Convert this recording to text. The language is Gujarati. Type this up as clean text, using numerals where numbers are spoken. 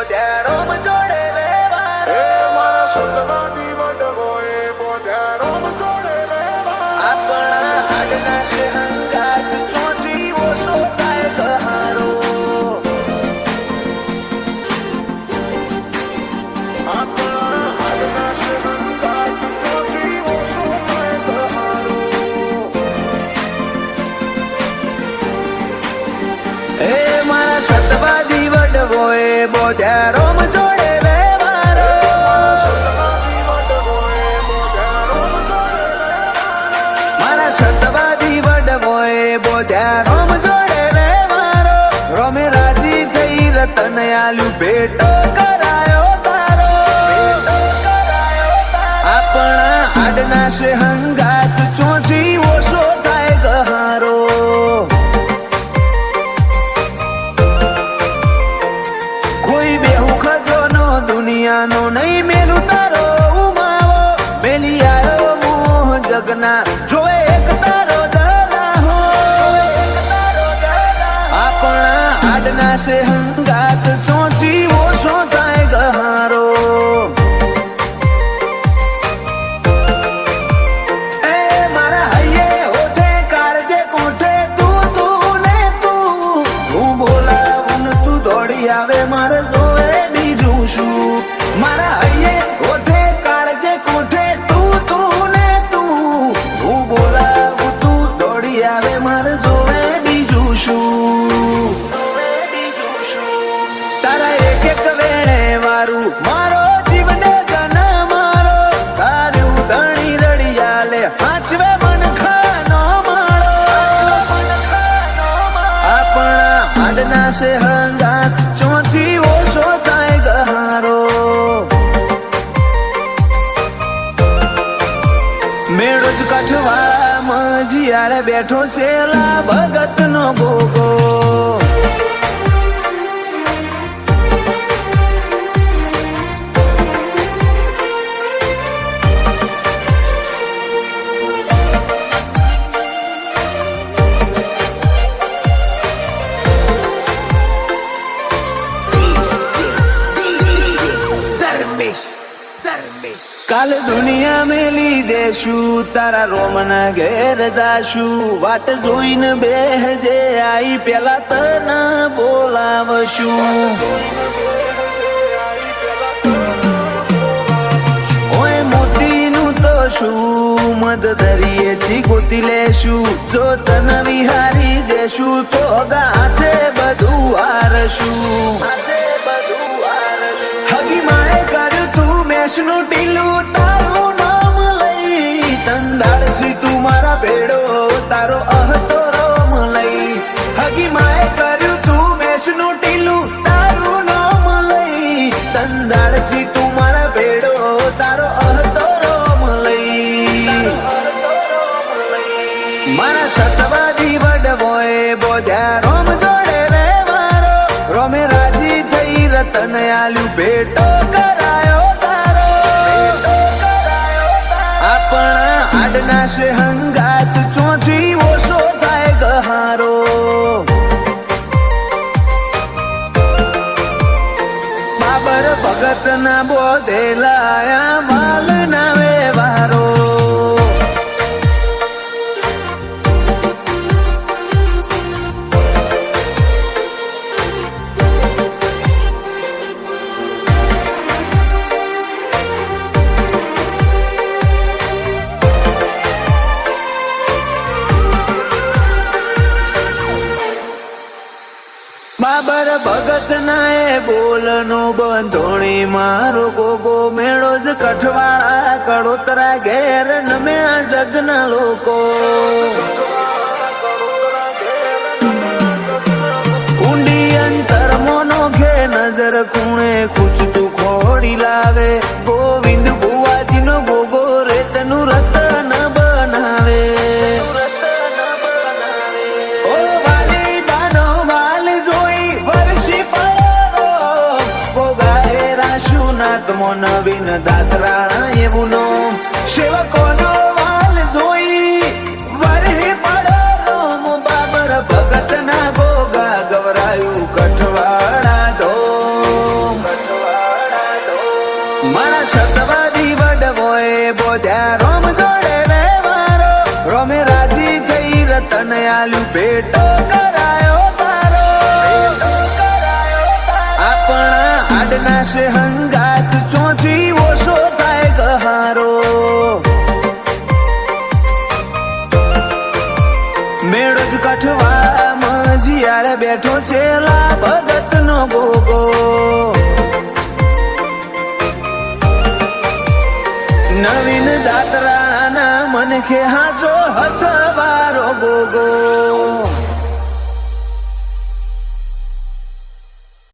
બોધ્યા રોમ જોડે વેવાર મારા સતવાદી વડવો એ બોધ્યા રોમ જોડે વેવાર આપણા હાડના છે હંગાત ચોથી ઓછો થાય કહારો આપણા હાડના છે હંગાત ચોથી ઓછો થાય કહારો એ મારા સતવાદી વડવો એ બોધ્યા રોમ જોડે વેવારો સતવાદી વડવો એ બોધ્યા રોમ જોડે મારા સતવાદી વડવો એ બોધ્યા રોમ જોડે વેવારો રોમે રાજી થઈ રતન આલ્યું ભેટો કરાયો તારો આપણા હાડના છે હંગાત ચોથી ઓછો થાય ગહારો કોઈ બેહુ ખજોનો દુનિયાનો નહીં મેલું તારો ઉમાવો મેલી આવ્યો મોહ જગના જોએ એક તારો દલાહો આપણા હાડના છે હંગાત ચોથી ઓછો થાય ગહારો એ મારા હૈયે હોઠે કાળજે કોઠે તું ને તું હું બોલાવું ને તું દોડી આવે મારે જોવે બીજું શું મારા હૈયે હોઠે કાળજે કોઠે તું ને તું હું બોલાવું તું દોડી આવે મારે જોવે બીજું શું તારા એક એક વેણે વારું મારો જીવને ગન મારો તારું ધણી રડિયાલે હાચવે મન ખાનો માળો આપણા હાડના છે હંગાત ચોથી ઓછો થાય ગહારો મેળો જ કાઠવાળામાં જીયારે બેઠો છે લા ભગત નો ગોગો કાલ દુનિયા મેલી દેશું તારા રોમના ઘેર જાશું વાટ જોઈને બેહજે આઈ પેલા તને બોલાવશું ઓય મોતીનું તો શું મદ દરિયેથી ગોતી લેશું જો તને વિહારી દેશું તો ગાથે બધું હારશું હગી માએ કર્યું તું મેષનું ટીલું તારું નામ લઈ તંદાળથી તું મારા ભેડો તારો અહતો રોમ લઈ હગી માએ કર્યું તું મેષનું ટીલું તારું નામ લઈ તંદાળથી તું મારા ભેડો તારો અહતો રોમ લઈ મારા સતવાદી વડવો એ બોધ્યા રોમ જોડે વેવારો રોમે રાજી થઈ રતન આલ્યું ભેટો કરાયો તારો આપણા હાડના છે હંગાત ચોથી ઓછો થાય ગહારો બાબર ભગત ના બોધેલાયા માલ ના વેવારો બાબર ભગત ના એ બોલનો બંધોણી મારો ગોગો મેળો જ કઠવાળા કડોતરા ઘેર નમ્યા જગના લોકો ઊંડી અંતર મોનો ઘે નજર ખૂણે ખૂચતું ખોડી લાવે ગોવિંદ ભુવાજીનો ગોગો રેતનું રતન બનાવે નવીન દાદરા એવું નો સેવકોનો વાલ જોઈ વરહી પડો રોમ બાબર ભગત ના ગોગા ગવરાયું કઠવાળા ધોમ મારા સતવાદી વડવોએ બોધ્યા રોમ જોડે વ્યવહારો રોમે રાજી થઈ રતન આલ્યું ભેટો કરાયો તારો આપણા હાડના છે હંગાત ચોથી ઓછો થાય ગહારો મેળો જ કઠવા મજીયાળે બેઠો છે લા ભગત નો ગોગો નવીન દાતરાના મન કે હાચો હથ